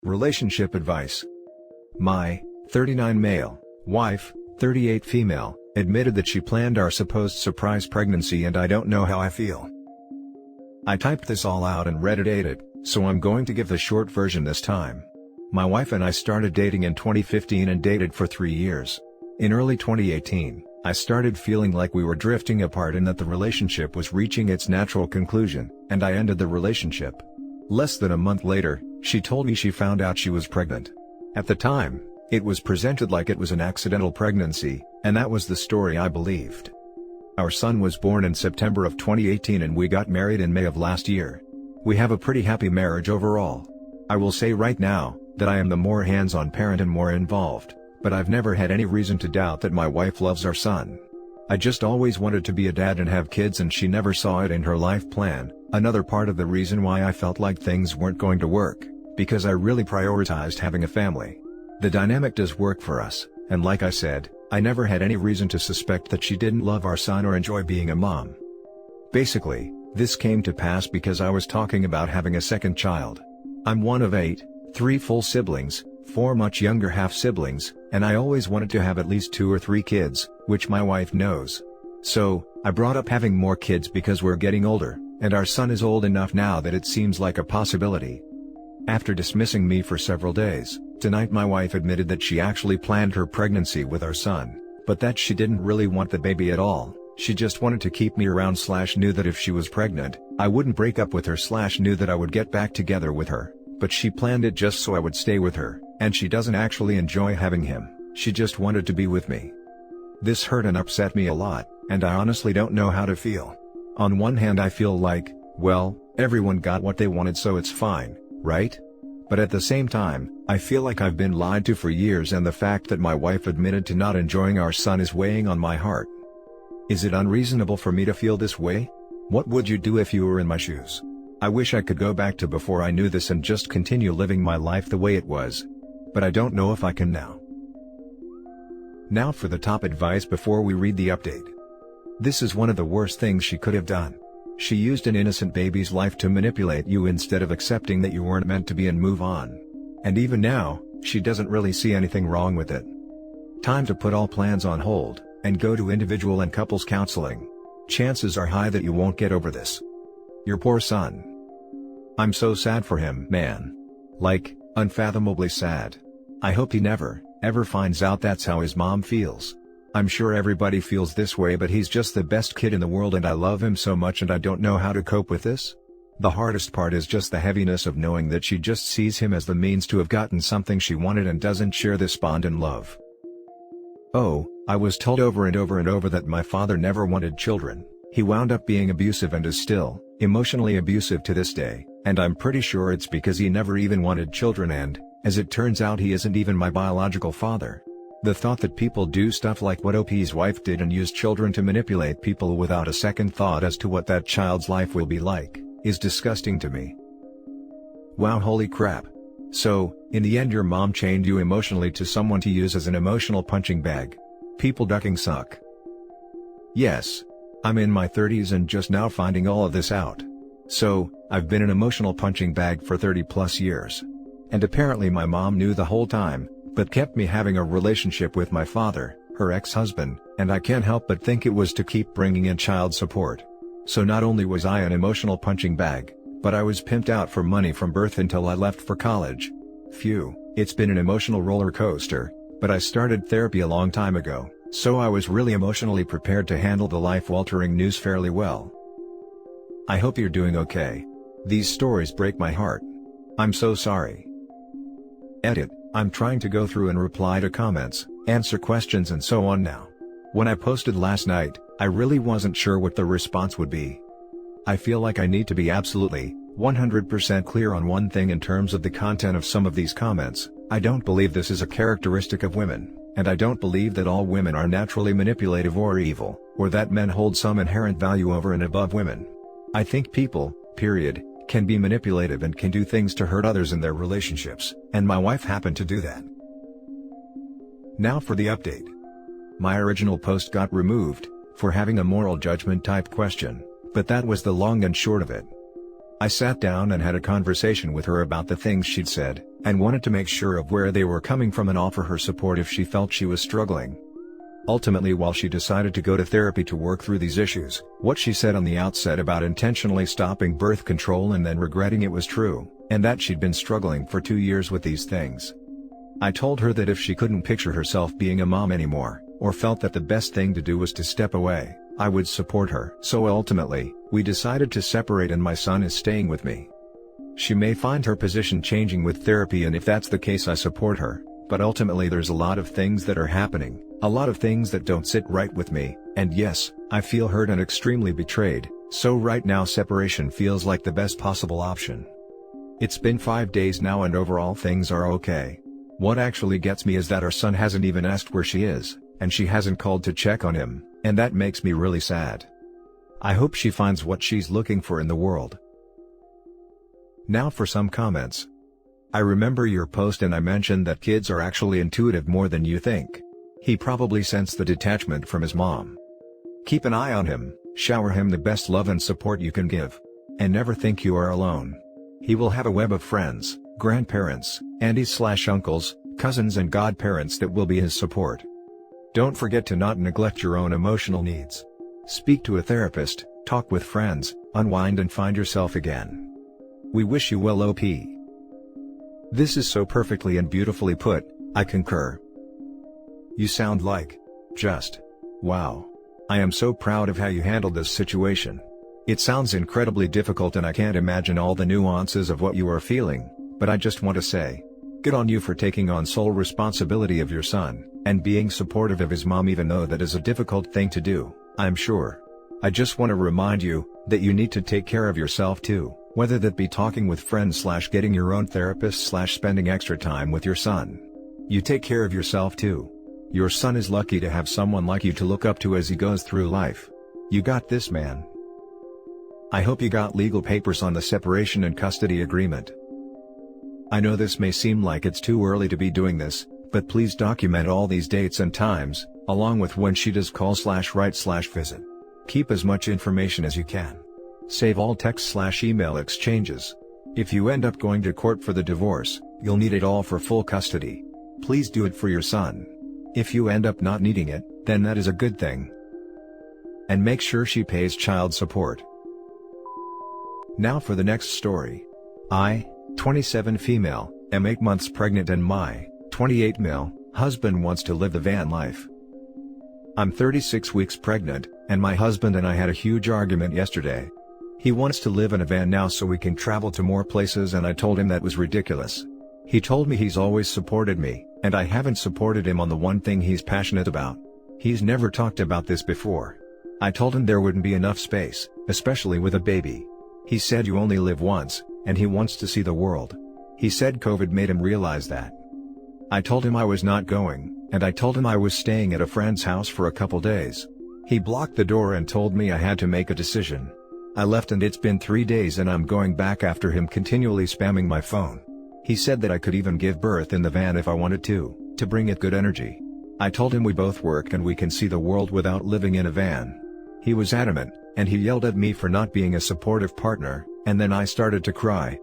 Relationship advice. My 39 male wife, 38 female, admitted that she planned our supposed surprise pregnancy, and I don't know how I feel. I typed this all out and read it, so I'm going to give the short version this time. My wife and I started dating in 2015 and dated for 3 years. In early 2018, I started feeling like we were drifting apart and that the relationship was reaching its natural conclusion, and I ended the relationship. Less than a month later, she told me she found out she was pregnant. At the time, it was presented like it was an accidental pregnancy, and that was the story I believed. Our son was born in September of 2018 and we got married in May of last year. We have a pretty happy marriage overall. I will say right now, that I am the more hands-on parent and more involved, but I've never had any reason to doubt that my wife loves our son. I just always wanted to be a dad and have kids, and she never saw it in her life plan. Another part of the reason why I felt like things weren't going to work, because I really prioritized having a family. The dynamic does work for us, and like I said, I never had any reason to suspect that she didn't love our son or enjoy being a mom. Basically, this came to pass because I was talking about having a second child. I'm one of 8, 3 full siblings, 4 much younger half-siblings, and I always wanted to have at least 2 or 3 kids, which my wife knows. So, I brought up having more kids because we're getting older, and our son is old enough now that it seems like a possibility. After dismissing me for several days, tonight my wife admitted that she actually planned her pregnancy with our son, but that she didn't really want the baby at all. She just wanted to keep me around / knew that if she was pregnant, I wouldn't break up with her / knew that I would get back together with her, but she planned it just so I would stay with her, and she doesn't actually enjoy having him, she just wanted to be with me. This hurt and upset me a lot, and I honestly don't know how to feel. On one hand I feel like, well, everyone got what they wanted so it's fine, right? But at the same time, I feel like I've been lied to for years, and the fact that my wife admitted to not enjoying our son is weighing on my heart. Is it unreasonable for me to feel this way? What would you do if you were in my shoes? I wish I could go back to before I knew this and just continue living my life the way it was. But I don't know if I can now. Now for the top advice before we read the update. This is one of the worst things she could have done. She used an innocent baby's life to manipulate you instead of accepting that you weren't meant to be and move on. And even now, she doesn't really see anything wrong with it. Time to put all plans on hold, and go to individual and couples counseling. Chances are high that you won't get over this. Your poor son. I'm so sad for him, man. Like, unfathomably sad. I hope he never, ever finds out that's how his mom feels. I'm sure everybody feels this way, but he's just the best kid in the world and I love him so much, and I don't know how to cope with this. The hardest part is just the heaviness of knowing that she just sees him as the means to have gotten something she wanted and doesn't share this bond and love. Oh, I was told over and over and over that my father never wanted children. He wound up being abusive and is still, emotionally abusive to this day, and I'm pretty sure it's because he never even wanted children, and, as it turns out, he isn't even my biological father. The thought that people do stuff like what OP's wife did and use children to manipulate people without a second thought as to what that child's life will be like, is disgusting to me. Wow, holy crap. So, in the end your mom chained you emotionally to someone to use as an emotional punching bag. People ducking suck. Yes. I'm in my 30s and just now finding all of this out. So, I've been an emotional punching bag for 30+ years. And apparently my mom knew the whole time, but kept me having a relationship with my father, her ex-husband, and I can't help but think it was to keep bringing in child support. So not only was I an emotional punching bag, but I was pimped out for money from birth until I left for college. Phew, it's been an emotional roller coaster, but I started therapy a long time ago, so I was really emotionally prepared to handle the life-altering news fairly well. I hope you're doing okay. These stories break my heart. I'm so sorry. Edit. I'm trying to go through and reply to comments, answer questions and so on now. When I posted last night, I really wasn't sure what the response would be. I feel like I need to be absolutely, 100% clear on one thing in terms of the content of some of these comments. I don't believe this is a characteristic of women, and I don't believe that all women are naturally manipulative or evil, or that men hold some inherent value over and above women. I think people, period, can be manipulative and can do things to hurt others in their relationships, and my wife happened to do that. Now for the update. My original post got removed, for having a moral judgment type question, but that was the long and short of it. I sat down and had a conversation with her about the things she'd said, and wanted to make sure of where they were coming from and offer her support if she felt she was struggling. Ultimately, while she decided to go to therapy to work through these issues, what she said on the outset about intentionally stopping birth control and then regretting it was true, and that she'd been struggling for 2 years with these things. I told her that if she couldn't picture herself being a mom anymore, or felt that the best thing to do was to step away, I would support her. So ultimately, we decided to separate and my son is staying with me. She may find her position changing with therapy, and if that's the case I support her, but ultimately there's a lot of things that are happening, a lot of things that don't sit right with me, and yes, I feel hurt and extremely betrayed, so right now separation feels like the best possible option. It's been 5 days now and overall things are okay. What actually gets me is that our son hasn't even asked where she is, and she hasn't called to check on him, and that makes me really sad. I hope she finds what she's looking for in the world. Now for some comments. I remember your post and I mentioned that kids are actually intuitive more than you think. He probably sensed the detachment from his mom. Keep an eye on him, shower him the best love and support you can give. And never think you are alone. He will have a web of friends, grandparents, aunties/uncles, cousins and godparents that will be his support. Don't forget to not neglect your own emotional needs. Speak to a therapist, talk with friends, unwind and find yourself again. We wish you well, OP. This is so perfectly and beautifully put, I concur. You sound like, just, wow. I am so proud of how you handled this situation. It sounds incredibly difficult and I can't imagine all the nuances of what you are feeling, but I just want to say, good on you for taking on sole responsibility of your son, and being supportive of his mom even though that is a difficult thing to do, I'm sure. I just want to remind you, that you need to take care of yourself too, whether that be talking with friends/getting your own therapist/spending extra time with your son. You take care of yourself too. Your son is lucky to have someone like you to look up to as he goes through life. You got this, man. I hope you got legal papers on the separation and custody agreement. I know this may seem like it's too early to be doing this, but please document all these dates and times, along with when she does call/write/visit. Keep as much information as you can. Save all text/email exchanges. If you end up going to court for the divorce, you'll need it all for full custody. Please do it for your son. If you end up not needing it, then that is a good thing. And make sure she pays child support. Now for the next story. I, 27 female, am 8 months pregnant and my, 28 male, husband wants to live the van life. I'm 36 weeks pregnant, and my husband and I had a huge argument yesterday. He wants to live in a van now so we can travel to more places and I told him that was ridiculous. He told me he's always supported me, and I haven't supported him on the one thing he's passionate about. He's never talked about this before. I told him there wouldn't be enough space, especially with a baby. He said you only live once, and he wants to see the world. He said COVID made him realize that. I told him I was not going, and I told him I was staying at a friend's house for a couple days. He blocked the door and told me I had to make a decision. I left and it's been 3 days and I'm going back after him continually spamming my phone. He said that I could even give birth in the van if I wanted to bring it good energy. I told him we both work and we can see the world without living in a van. He was adamant, and he yelled at me for not being a supportive partner, and then I started to cry.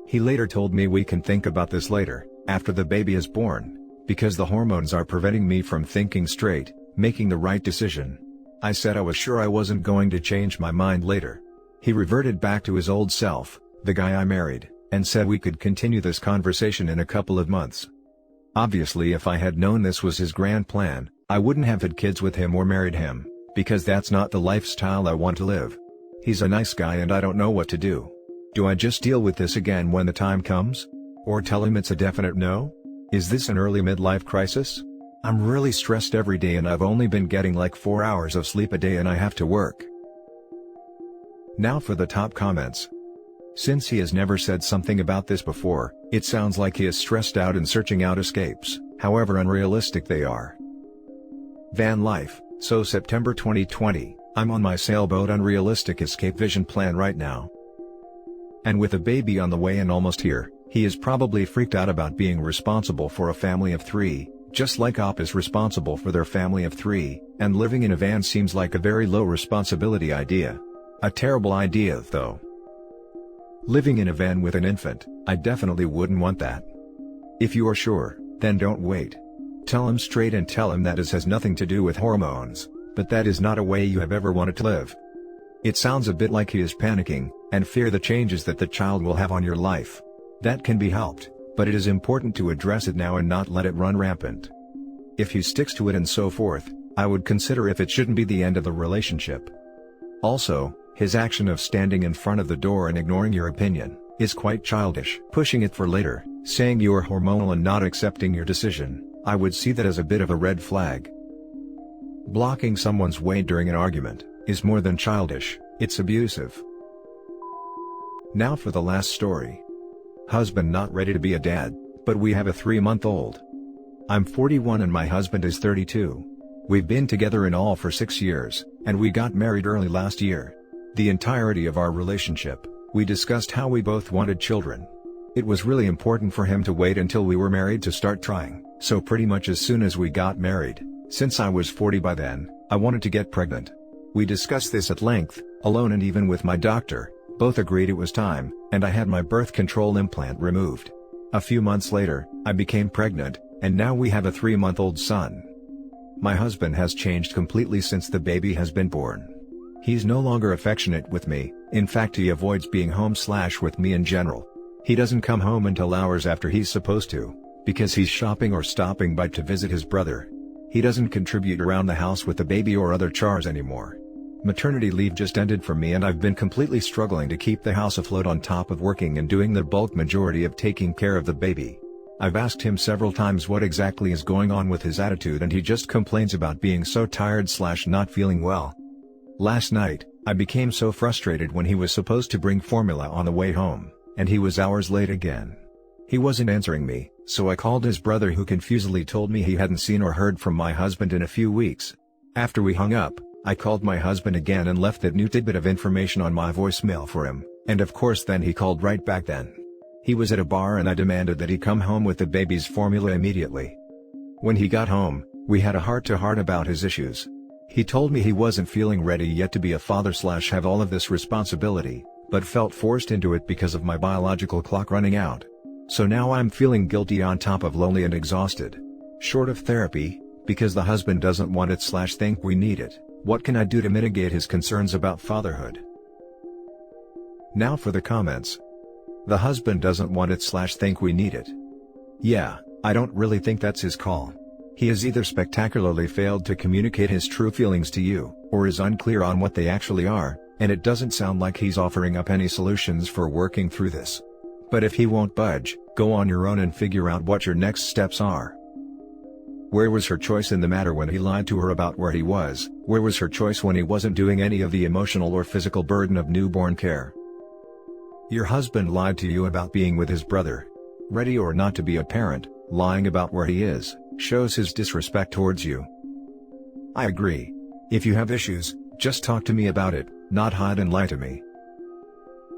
He later told me we can think about this later, after the baby is born, because the hormones are preventing me from thinking straight, making the right decision. I said I was sure I wasn't going to change my mind later. He reverted back to his old self, the guy I married, and said we could continue this conversation in a couple of months. Obviously, if I had known this was his grand plan, I wouldn't have had kids with him or married him, because that's not the lifestyle I want to live. He's a nice guy and I don't know what to do. Do I just deal with this again when the time comes? Or tell him it's a definite no? Is this an early midlife crisis? I'm really stressed every day and I've only been getting like 4 hours of sleep a day and I have to work. Now for the top comments. Since he has never said something about this before, it sounds like he is stressed out and searching out escapes, however unrealistic they are. Van life, so September 2020, I'm on my sailboat unrealistic escape vision plan right now. And with a baby on the way and almost here, he is probably freaked out about being responsible for a family of 3, just like Op is responsible for their family of 3, and living in a van seems like a very low responsibility idea. A terrible idea though. Living in a van with an infant, I definitely wouldn't want that. If you are sure, then don't wait. Tell him straight and tell him that this has nothing to do with hormones, but that is not a way you have ever wanted to live. It sounds a bit like he is panicking, and fear the changes that the child will have on your life. That can be helped, but it is important to address it now and not let it run rampant. If he sticks to it and so forth, I would consider if it shouldn't be the end of the relationship. Also, his action of standing in front of the door and ignoring your opinion is quite childish. Pushing it for later, saying you are hormonal and not accepting your decision, I would see that as a bit of a red flag. Blocking someone's way during an argument is more than childish, it's abusive. Now for the last story. Husband not ready to be a dad, but we have a 3-month-old. I'm 41 and my husband is 32. We've been together in all for 6 years, and we got married early last year. The entirety of our relationship, we discussed how we both wanted children. It was really important for him to wait until we were married to start trying, so pretty much as soon as we got married, since I was 40 by then, I wanted to get pregnant. We discussed this at length, alone and even with my doctor, both agreed it was time, and I had my birth control implant removed. A few months later, I became pregnant, and now we have a 3-month-old son. My husband has changed completely since the baby has been born. He's no longer affectionate with me, in fact he avoids being home / with me in general. He doesn't come home until hours after he's supposed to, because he's shopping or stopping by to visit his brother. He doesn't contribute around the house with the baby or other chores anymore. Maternity leave just ended for me and I've been completely struggling to keep the house afloat on top of working and doing the bulk majority of taking care of the baby. I've asked him several times what exactly is going on with his attitude and he just complains about being so tired / not feeling well. Last night, I became so frustrated when he was supposed to bring formula on the way home, and he was hours late again. He wasn't answering me, so I called his brother who confusedly told me he hadn't seen or heard from my husband in a few weeks. After we hung up, I called my husband again and left that new tidbit of information on my voicemail for him, and of course then he called right back then. He was at a bar and I demanded that he come home with the baby's formula immediately. When he got home, we had a heart-to-heart about his issues. He told me he wasn't feeling ready yet to be a father / have all of this responsibility, but felt forced into it because of my biological clock running out. So now I'm feeling guilty on top of lonely and exhausted. Short of therapy, because the husband doesn't want it / think we need it, what can I do to mitigate his concerns about fatherhood? Now for the comments. The husband doesn't want it / think we need it. Yeah, I don't really think that's his call. He has either spectacularly failed to communicate his true feelings to you, or is unclear on what they actually are, and it doesn't sound like he's offering up any solutions for working through this. But if he won't budge, go on your own and figure out what your next steps are. Where was her choice in the matter when he lied to her about where he was? Where was her choice when he wasn't doing any of the emotional or physical burden of newborn care? Your husband lied to you about being with his brother. Ready or not to be a parent, lying about where he is, shows his disrespect towards you. I agree. If you have issues, just talk to me about it, not hide and lie to me.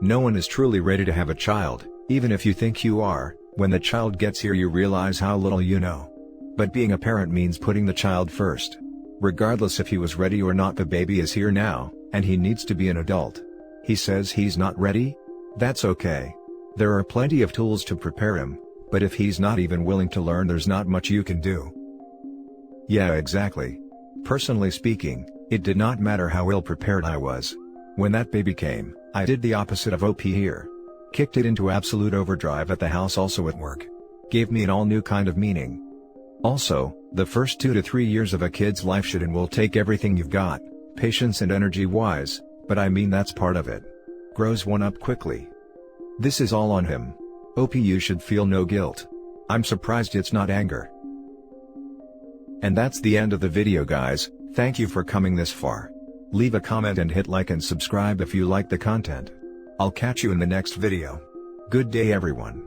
No one is truly ready to have a child, even if you think you are. When the child gets here you realize how little you know. But being a parent means putting the child first. Regardless if he was ready or not, the baby is here now, and he needs to be an adult. He says he's not ready? That's okay. There are plenty of tools to prepare him, but if he's not even willing to learn, there's not much you can do. Yeah, exactly. Personally speaking, it did not matter how ill prepared I was. When that baby came, I did the opposite of OP here. Kicked it into absolute overdrive at the house, also at work. Gave me an all new kind of meaning. Also, the first 2 to 3 years of a kid's life should and will take everything you've got, patience and energy wise, but I mean that's part of it. Grows one up quickly. This is all on him. OP, you should feel no guilt. I'm surprised it's not anger. And that's the end of the video, guys. Thank you for coming this far. Leave a comment and hit like and subscribe if you like the content. I'll catch you in the next video. Good day everyone.